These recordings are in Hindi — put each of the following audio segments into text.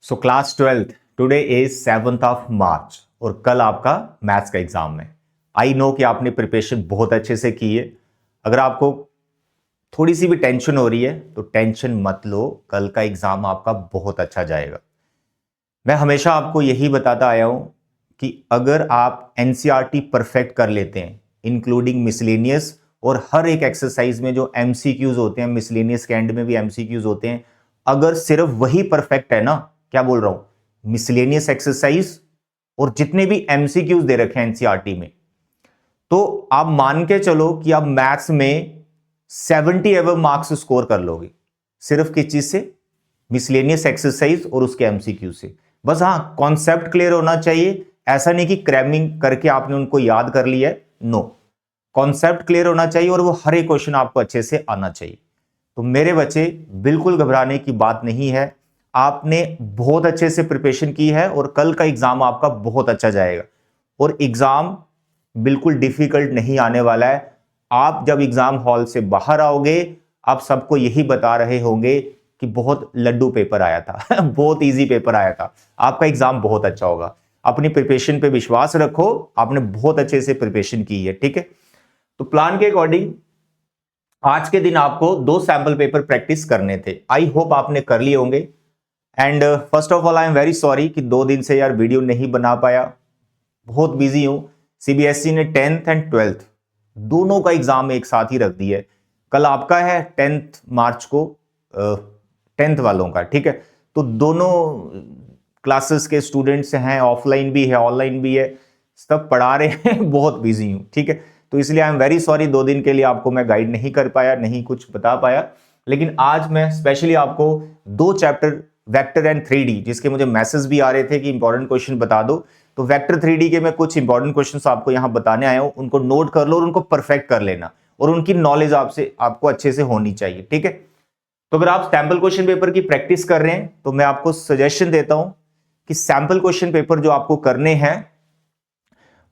So class 12th today is 7th of March और कल आपका मैथ्स का एग्जाम है। आई नो कि आपने प्रिपरेशन बहुत अच्छे से की है। अगर आपको थोड़ी सी भी टेंशन हो रही है तो टेंशन मत लो, कल का एग्जाम आपका बहुत अच्छा जाएगा। मैं हमेशा आपको यही बताता आया हूं कि अगर आप एनसीईआरटी परफेक्ट कर लेते हैं इंक्लूडिंग मिसलेनियस और हर एक एक्सरसाइज में जो एमसीक्यूज होते हैं, मिसलेनियस के एंड में भी एमसीक्यूज होते हैं, अगर सिर्फ वही परफेक्ट है ना, क्या बोल रहा हूं, मिसलेनियस एक्सरसाइज और जितने भी एमसीक्यूज दे रखे हैं एनसीईआरटी में, तो आप मान के चलो कि आप मैथ्स में 70 एवर मार्क्स स्कोर कर लोगे सिर्फ किस चीज से, मिसलेनियस एक्सरसाइज और उसके एमसीक्यू से। बस हाँ, कॉन्सेप्ट क्लियर होना चाहिए। ऐसा नहीं कि क्रैमिंग करके आपने उनको याद कर लिया है, नो, कॉन्सेप्ट क्लियर होना चाहिए और वो हर एक क्वेश्चन आपको अच्छे से आना चाहिए। तो मेरे बच्चे, बिल्कुल घबराने की बात नहीं है। आपने बहुत अच्छे से प्रिपरेशन की है और कल का एग्जाम आपका बहुत अच्छा जाएगा और एग्जाम बिल्कुल डिफिकल्ट नहीं आने वाला है। आप जब एग्जाम हॉल से बाहर आओगे, आप सबको यही बता रहे होंगे कि बहुत लड्डू पेपर आया था बहुत इजी पेपर आया था। आपका एग्जाम बहुत अच्छा होगा। अपनी प्रिपरेशन पे विश्वास रखो, आपने बहुत अच्छे से प्रिपरेशन की है, ठीक है। तो प्लान के अकॉर्डिंग आज के दिन आपको 2 सैंपल पेपर प्रैक्टिस करने थे। आई होप आपने कर लिए होंगे। And first of all I am very sorry कि 2 दिन से यार वीडियो नहीं बना पाया, बहुत बिजी हूं। सीबीएसई ने 10th एंड 12th दोनों का एग्जाम एक साथ ही रख दिया है। कल आपका है 10th मार्च को, 10th वालों का, ठीक है। तो दोनों क्लासेस के स्टूडेंट्स हैं, ऑफलाइन भी है ऑनलाइन भी है, सब पढ़ा रहे हैं बहुत बिजी हूं, ठीक है। तो इसलिए आई एम वेरी सॉरी, 2 दिन के लिए आपको मैं गाइड नहीं कर पाया, नहीं कुछ बता पाया। लेकिन आज मैं स्पेशली आपको 2 चैप्टर वेक्टर एंड 3D, जिसके मुझे मैसेज भी आ रहे थे कि इंपॉर्टेंट क्वेश्चन बता दो, तो वेक्टर 3D के मैं कुछ इंपॉर्टेंट क्वेश्चंस आपको यहां बताने आया हूं। उनको नोट कर लो और उनको परफेक्ट कर लेना और उनकी नॉलेज आपको अच्छे से होनी चाहिए, ठीक है। तो अगर आप सैंपल क्वेश्चन पेपर की प्रैक्टिस कर रहे हैं तो मैं आपको सजेशन देता हूं कि सैंपल क्वेश्चन पेपर जो आपको करने हैं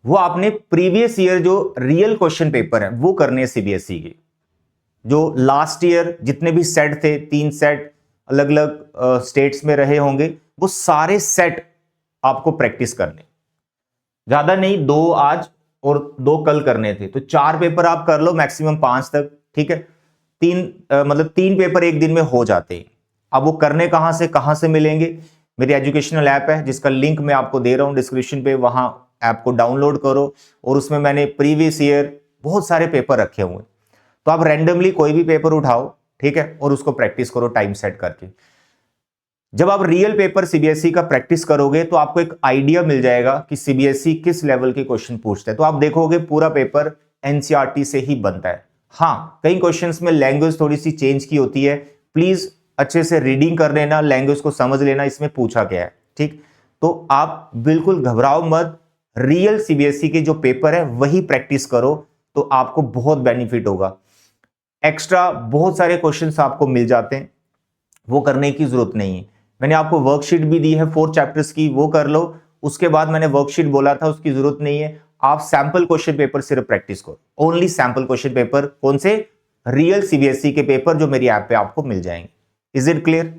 वो आपने प्रीवियस ईयर जो रियल क्वेश्चन पेपर है वो करने हैं सीबीएसई के। जो लास्ट ईयर जितने भी सेट थे, 3 सेट अलग अलग स्टेट्स में रहे होंगे, वो सारे सेट आपको प्रैक्टिस करने, ज्यादा नहीं, 2 आज और 2 कल करने थे। तो 4 पेपर आप कर लो, मैक्सिमम 5 तक, ठीक है। 3 पेपर एक दिन में हो जाते हैं। अब वो करने कहां से मिलेंगे? मेरी एजुकेशनल ऐप है जिसका लिंक मैं आपको दे रहा हूं डिस्क्रिप्शन पे, वहां ऐप को डाउनलोड करो और उसमें मैंने प्रीवियस ईयर बहुत सारे पेपर रखे हुए। तो आप रैंडमली कोई भी पेपर उठाओ, ठीक है, और उसको प्रैक्टिस करो टाइम सेट करके। जब आप रियल पेपर सीबीएसई का प्रैक्टिस करोगे तो आपको एक आइडिया मिल जाएगा कि सीबीएसई किस लेवल के क्वेश्चन पूछता है। तो आप देखोगे पूरा पेपर एनसीईआरटी से ही बनता है। हाँ, कई क्वेश्चंस में लैंग्वेज थोड़ी सी चेंज की होती है, प्लीज अच्छे से रीडिंग कर लेना, लैंग्वेज को समझ लेना इसमें पूछा गया है, ठीक। तो आप बिल्कुल घबराओ मत, रियल सीबीएसई के जो पेपर है वही प्रैक्टिस करो, तो आपको बहुत बेनिफिट होगा। एक्स्ट्रा बहुत सारे क्वेश्चंस आपको मिल जाते हैं, वो करने की जरूरत नहीं है। मैंने आपको वर्कशीट भी दी है 4 चैप्टर्स की, वो कर लो। उसके बाद मैंने वर्कशीट बोला था, उसकी जरूरत नहीं है। आप सैंपल क्वेश्चन पेपर सिर्फ प्रैक्टिस करो, ओनली सैंपल क्वेश्चन पेपर। कौन से? रियल सीबीएसई के पेपर जो मेरी ऐप पे आपको मिल जाएंगे। Is it clear?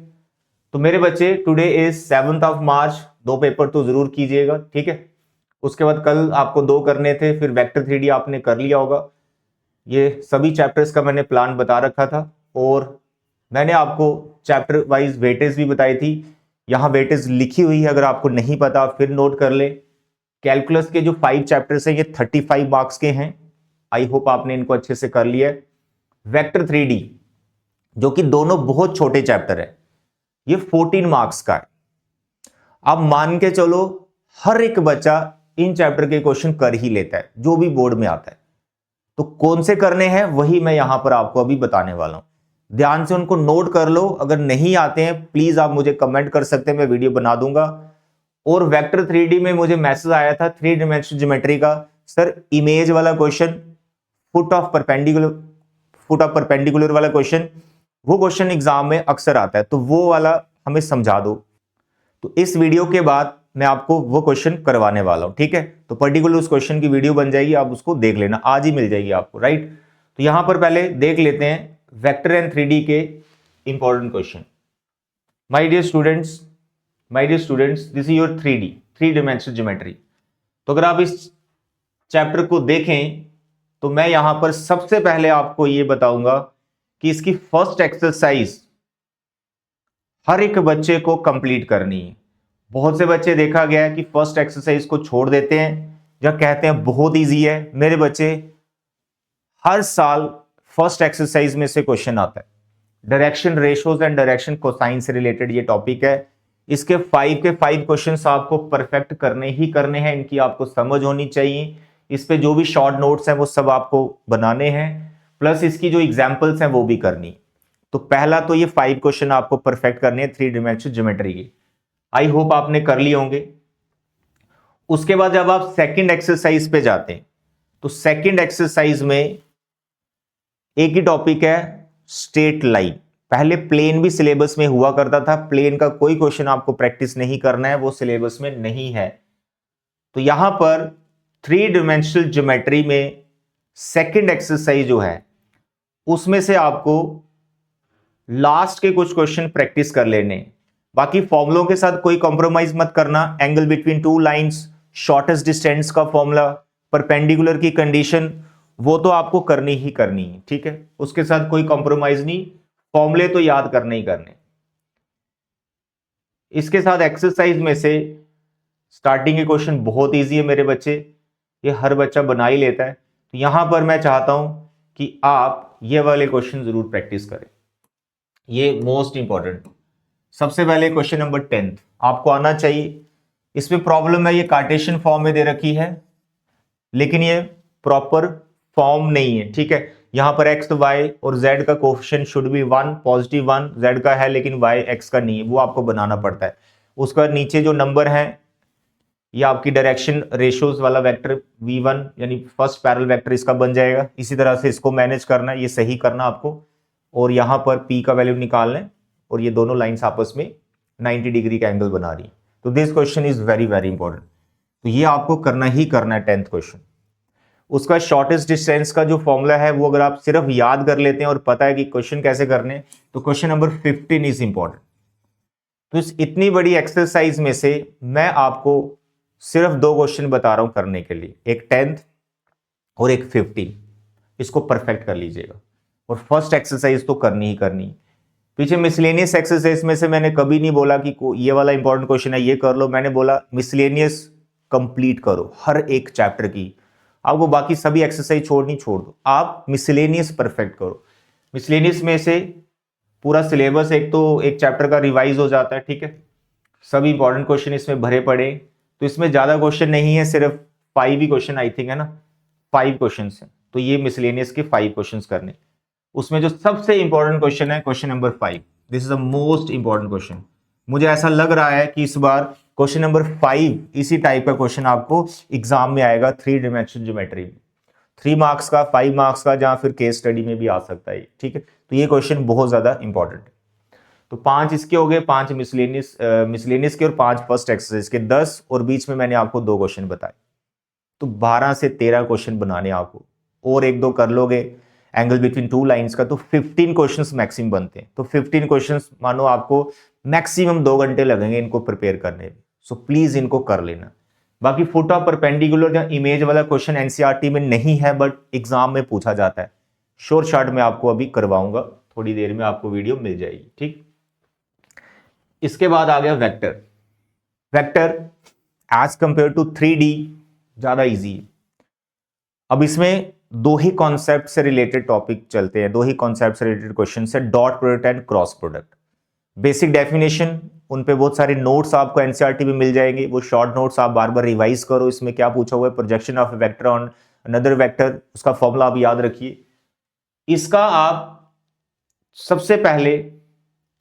तो मेरे बच्चे, today is 7th of March, 2 paper तो जरूर कीजिएगा, ठीक है। उसके बाद कल आपको 2 करने थे, फिर वेक्टर 3D आपने कर लिया होगा। ये सभी चैप्टर्स का मैंने प्लान बता रखा था और मैंने आपको चैप्टर वाइज वेटेज भी बताई थी। यहां वेटेज लिखी हुई है, अगर आपको नहीं पता फिर नोट कर ले। कैलकुलस के जो 5 चैप्टर्स हैं ये 35 मार्क्स के हैं। आई होप आपने इनको अच्छे से कर लिया है। वेक्टर 3D जो कि दोनों बहुत छोटे चैप्टर है, ये 14 मार्क्स का है। आप मान के चलो हर एक बच्चा इन चैप्टर के क्वेश्चन कर ही लेता है जो भी बोर्ड में आता है। तो कौन से करने हैं वही मैं यहां पर आपको अभी बताने वाला हूं। ध्यान से उनको नोट कर लो। अगर नहीं आते हैं प्लीज आप मुझे कमेंट कर सकते हैं, मैं वीडियो बना दूंगा। और वेक्टर 3D में मुझे मैसेज आया था 3 डायमेंशनल ज्योमेट्री का, सर इमेज वाला क्वेश्चन, फुट ऑफ परपेंडिकुलर वाला क्वेश्चन, वो क्वेश्चन एग्जाम में अक्सर आता है, तो वो वाला हमें समझा दो। तो इस वीडियो के बाद मैं आपको वो क्वेश्चन करवाने वाला हूं, ठीक है। तो पर्टिकुलर उस क्वेश्चन की वीडियो बन जाएगी, आप उसको देख लेना, आज ही मिल जाएगी आपको, राइट। तो यहां पर पहले देख लेते हैं वेक्टर एंड 3D के important question. My dear students, my dear students, this is your 3D, three dimensional geometry. तो अगर आप इस चैप्टर को देखें तो मैं यहां पर सबसे पहले आपको यह बताऊंगा कि इसकी फर्स्ट एक्सरसाइज हर एक बच्चे को कंप्लीट करनी है। बहुत से बच्चे देखा गया है कि फर्स्ट एक्सरसाइज को छोड़ देते हैं या कहते हैं बहुत इजी है। मेरे बच्चे, हर साल फर्स्ट एक्सरसाइज में से क्वेश्चन आता है। Direction ratios and direction cosine से रिलेटेड ये टॉपिक है। इसके 5 के 5 क्वेश्चंस आपको परफेक्ट करने ही करने हैं, इनकी आपको समझ होनी चाहिए। इस पे जो भी शॉर्ट नोट्स हैं वो सब आपको बनाने हैं, प्लस इसकी जो एग्जांपल्स हैं वो भी करनी। तो पहला तो ये 5 क्वेश्चन आपको परफेक्ट करने हैं थ्री डिमेंशनल ज्योमेट्री की। आई होप आपने कर लिए होंगे। उसके बाद जब आप सेकंड एक्सरसाइज पे जाते हैं तो सेकंड एक्सरसाइज में एक ही टॉपिक है, स्ट्रेट लाइन। पहले प्लेन भी सिलेबस में हुआ करता था, प्लेन का कोई क्वेश्चन आपको प्रैक्टिस नहीं करना है, वो सिलेबस में नहीं है। तो यहां पर थ्री डिमेंशनल ज्योमेट्री में सेकंड एक्सरसाइज जो है उसमें से आपको लास्ट के कुछ क्वेश्चन प्रैक्टिस कर लेने। बाकी फॉर्मुलों के साथ कोई कॉम्प्रोमाइज मत करना। Angle between two lines, shortest distance का फॉर्मूला, परपेंडिकुलर की कंडीशन, वो तो आपको करनी ही करनी है, ठीक है। उसके साथ कोई कॉम्प्रोमाइज नहीं, फॉर्मूले तो याद करने ही करने। इसके साथ एक्सरसाइज में से स्टार्टिंग के क्वेश्चन बहुत इजी है मेरे बच्चे, ये हर बच्चा बना ही लेता है। तो यहां पर मैं चाहता हूं कि आप ये वाले क्वेश्चन जरूर प्रैक्टिस करें, ये मोस्ट इंपॉर्टेंट। सबसे पहले क्वेश्चन नंबर 10 आपको आना चाहिए। इसमें प्रॉब्लम है, ये कार्टेशियन फॉर्म में दे रखी है लेकिन ये प्रॉपर फॉर्म नहीं है, ठीक है। यहां पर एक्स, वाई और जेड का coefficient should be 1, positive 1 Z का है लेकिन वाई एक्स का नहीं है, वो आपको बनाना पड़ता है। उसका नीचे जो नंबर है ये आपकी डायरेक्शन रेशियोज वाला वेक्टर v1 यानी फर्स्ट पैरेलल वेक्टर इसका बन जाएगा। इसी तरह से इसको मैनेज करना है, ये सही करना आपको, और यहां पर p का वैल्यू निकालना है, और ये दोनों लाइंस आपस में 90 डिग्री का एंगल बना रही है। तो this question is very very important, तो ये आपको करना ही करना है 10th क्वेश्चन। उसका शॉर्टेस्ट डिस्टेंस का जो फॉर्मूला है वो अगर आप सिर्फ याद कर लेते हैं और पता है कि क्वेश्चन कैसे करने, तो क्वेश्चन नंबर 15 इज इंपॉर्टेंट। तो इस इतनी बड़ी एक्सरसाइज में से मैं आपको सिर्फ 2 क्वेश्चन बता रहा हूं करने के लिए, एक 10th और एक 15। इसको परफेक्ट कर लीजिएगा, और फर्स्ट एक्सरसाइज तो करनी ही करनी। पीछे मिसलेनियस एक्सरसाइज में से मैंने कभी नहीं बोला कि ये वाला इंपॉर्टेंट क्वेश्चन है ये कर लो, मैंने बोला मिसलेनियस कंप्लीट करो हर एक चैप्टर की। आपको बाकी सभी एक्सरसाइज छोड़ दो, आप मिसलेनियस परफेक्ट करो। मिसलेनियस में से पूरा सिलेबस एक चैप्टर का रिवाइज हो जाता है, ठीक है। सभी इंपॉर्टेंट क्वेश्चन इसमें भरे पड़े, तो इसमें ज्यादा क्वेश्चन नहीं है, सिर्फ 5 ही क्वेश्चन आई थिंक है ना, 5 क्वेश्चन है। तो ये मिसलेनियस के 5 क्वेश्चन करने। उसमें जो सबसे इंपॉर्टेंट क्वेश्चन है question number 5, this is the most important question. मुझे ऐसा लग रहा है कि इस बार क्वेश्चन नंबर 5 इसी टाइप का क्वेश्चन आपको एग्जाम में आएगा थ्री डिमेंशनल ज्योमेट्री में, 3 मार्क्स का, 5 मार्क्स का, जहां फिर केस स्टडी में भी आ सकता है, ठीक है। तो ये क्वेश्चन बहुत ज्यादा इंपॉर्टेंट है। तो 5 इसके हो गए, 5 मिसलेनियस के और 5 फर्स्ट एक्सरसाइज के, 10 और बीच में मैंने आपको 2 क्वेश्चन बताए। तो 12 से 13 क्वेश्चन बनाने आपको, और 1-2 कर लोगे एंगल बिटवीन टू लाइंस का, तो 15 क्वेश्चंस मैक्सिमम बनते हैं। तो 15 क्वेश्चंस मानो आपको मैक्सिमम 2 घंटे लगेंगे इनको प्रिपेयर करने में। सो प्लीज इनको कर लेना। बाकी फुट ऑफ परपेंडिकुलर या इमेज वाला क्वेश्चन एनसीईआरटी में नहीं है, बट एग्जाम में पूछा जाता है। शॉर्ट शॉर्ट में आपको अभी करवाऊंगा, थोड़ी देर में आपको वीडियो मिल जाएगी, ठीक। इसके बाद आ गया vector. Vector as compare to 3D ज्यादा इजी है। अब इसमें 2 ही कॉन्सेप्ट से रिलेटेड टॉपिक चलते हैं, 2 ही कॉन्सेप्ट से रिलेटेड क्वेश्चन है, dot product and cross product. Basic definition, उन पे बहुत सारे नोट्स आपको एनसीईआरटी में मिल जाएंगे, वो शॉर्ट नोट्स आप बार बार रिवाइज करो। इसमें क्या पूछा हुआ है, projection of vector on another vector, उसका फॉर्मूला आप याद रखिए। इसका आप सबसे पहले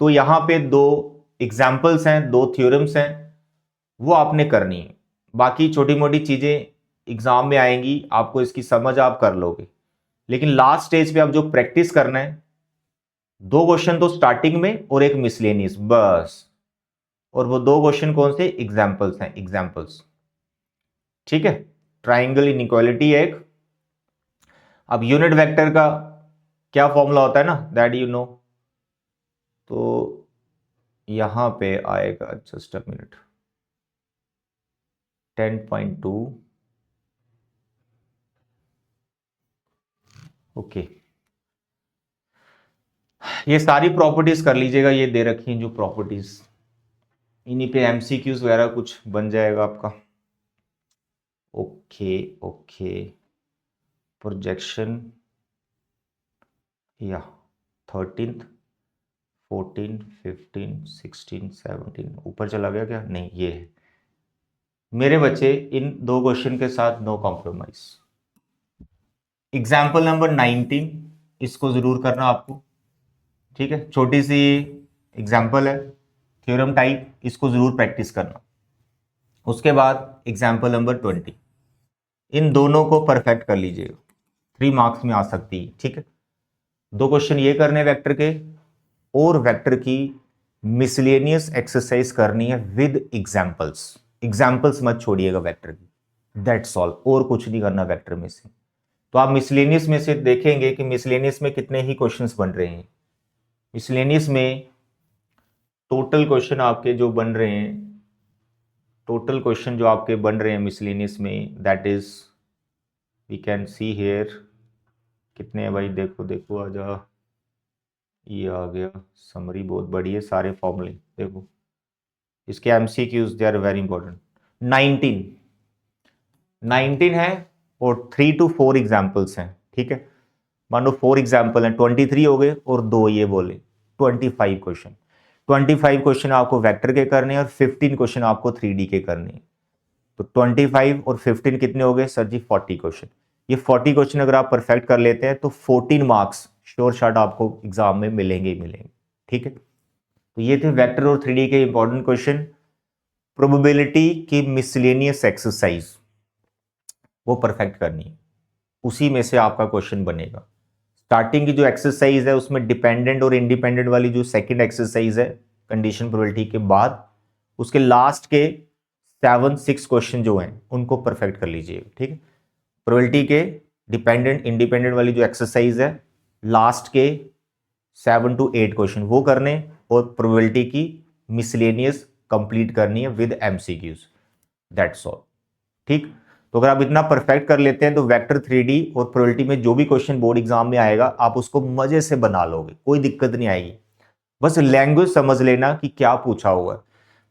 तो यहां पे 2 एग्जाम्पल्स हैं, 2 थ्योरम्स हैं, वो आपने करनी है। बाकी छोटी मोटी चीजें एग्जाम में आएंगी, आपको इसकी समझ आप कर लोगे। लेकिन लास्ट स्टेज पे आप जो प्रैक्टिस करना है, 2 क्वेश्चन तो स्टार्टिंग में और एक मिसलेनियस बस, और वो 2 क्वेश्चन कौन से, एग्जाम्पल्स हैं, एग्जाम्पल्स, ठीक है। ट्राइंगल इनइक्वालिटी एक। अब यूनिट वेक्टर का क्या फॉर्मूला होता है ना, दैट यू नो। तो यहां पे आएगा, जस्ट अ मिनट, 10.2, ओके। ये सारी प्रॉपर्टीज कर लीजिएगा, ये दे रखी हैं जो प्रॉपर्टीज, इन्हीं पे एमसीक्यूज वगैरह कुछ बन जाएगा आपका। ओके ओके, प्रोजेक्शन या 13, 14, 15, 16, 17, ऊपर चला गया क्या? नहीं, ये है मेरे बच्चे। इन दो क्वेश्चन के साथ नो कॉम्प्रोमाइज। एग्जाम्पल नंबर 19, इसको जरूर करना आपको, ठीक है। छोटी सी एग्जाम्पल है, थ्योरम टाइप, इसको जरूर प्रैक्टिस करना। उसके बाद एग्जाम्पल नंबर 20, इन दोनों को परफेक्ट कर लीजिएगा, 3 मार्क्स में आ सकती है, ठीक है। 2 क्वेश्चन ये करने वेक्टर के, और वेक्टर की मिसलेनियस एक्सरसाइज करनी है विद एग्जाम्पल्स। एग्जाम्पल्स मत छोड़िएगा वेक्टर की, दैट्स ऑल, और कुछ नहीं करना वेक्टर में से। तो आप मिसलेनियस में से देखेंगे कि मिसलेनियस में कितने ही क्वेश्चंस बन रहे हैं। मिसलेनियस में टोटल क्वेश्चन आपके जो बन रहे हैं, टोटल क्वेश्चन जो आपके बन रहे हैं मिसलेनियस में, that is we can see here, कितने हैं भाई, देखो देखो, आ जा, ये आ गया, समरी बहुत बड़ी है, सारे फॉर्मूले देखो, इसके MCQs they are very important. 19 है, और 3 to 4 एग्जाम्पल्स हैं, ठीक है। मान लो 4 एग्जाम्पल हैं, 23 हो गए, और 2 ये बोले, 25 क्वेश्चन। 25 क्वेश्चन आपको वेक्टर के करने हैं, और 15 क्वेश्चन आपको 3D के करने हैं। तो 25 और 15 कितने हो गए सर जी? 40 क्वेश्चन। ये 40 क्वेश्चन अगर आप परफेक्ट कर लेते हैं तो 14 मार्क्स श्योर शॉट आपको एग्जाम में मिलेंगे ही मिलेंगे, ठीक है। तो ये थे वेक्टर और 3D के इंपॉर्टेंट क्वेश्चन। प्रोबेबिलिटी की मिसलेनियस एक्सरसाइज वो परफेक्ट करनी है, उसी में से आपका क्वेश्चन बनेगा। स्टार्टिंग की जो एक्सरसाइज है उसमें डिपेंडेंट और इंडिपेंडेंट वाली जो सेकंड एक्सरसाइज है कंडीशन प्रोबेबिलिटी के बाद, उसके लास्ट के 7-6 क्वेश्चन जो हैं उनको परफेक्ट कर लीजिए, ठीक है। प्रोबेबिलिटी के डिपेंडेंट इंडिपेंडेंट वाली जो एक्सरसाइज है, लास्ट के 7 to 8 क्वेश्चन वो करने, और प्रोबेबिलिटी की मिसलेनियस कंप्लीट करनी है विद एमसीक्यूज, दैट्स ऑल, ठीक। तो अगर आप इतना परफेक्ट कर लेते हैं तो वेक्टर 3D और प्रोबेबिलिटी में जो भी क्वेश्चन बोर्ड एग्जाम में आएगा आप उसको मजे से बना लोगे, कोई दिक्कत नहीं आएगी। बस लैंग्वेज समझ लेना कि क्या पूछा हुआ है,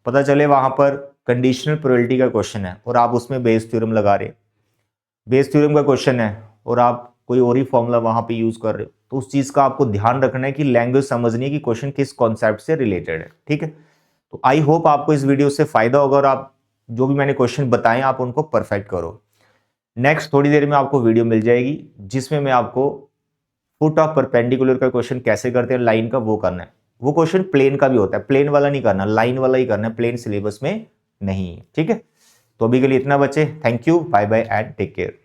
पता चले वहां पर कंडीशनल प्रोबेबिलिटी का क्वेश्चन है और आप उसमें बेस थ्योरम लगा रहे, बेस थ्योरम का क्वेश्चन है और आप कोई और ही फॉर्मूला वहां पे यूज कर रहे हो, तो उस चीज का आपको ध्यान रखना है कि लैंग्वेज समझनी है कि क्वेश्चन किस कॉन्सेप्ट से रिलेटेड है, ठीक है। तो आई होप आपको इस वीडियो से फायदा होगा, और आप जो भी मैंने क्वेश्चन बताए आप उनको परफेक्ट करो। नेक्स्ट थोड़ी देर में आपको वीडियो मिल जाएगी जिसमें मैं आपको फुट ऑफ परपेंडिकुलर का क्वेश्चन कैसे करते हैं लाइन का, वो करना है। वो क्वेश्चन प्लेन का भी होता है, प्लेन वाला नहीं करना, लाइन वाला ही करना है, प्लेन सिलेबस में नहीं है, ठीक है। तो अभी के लिए इतना बचे, thank you, bye bye and take care.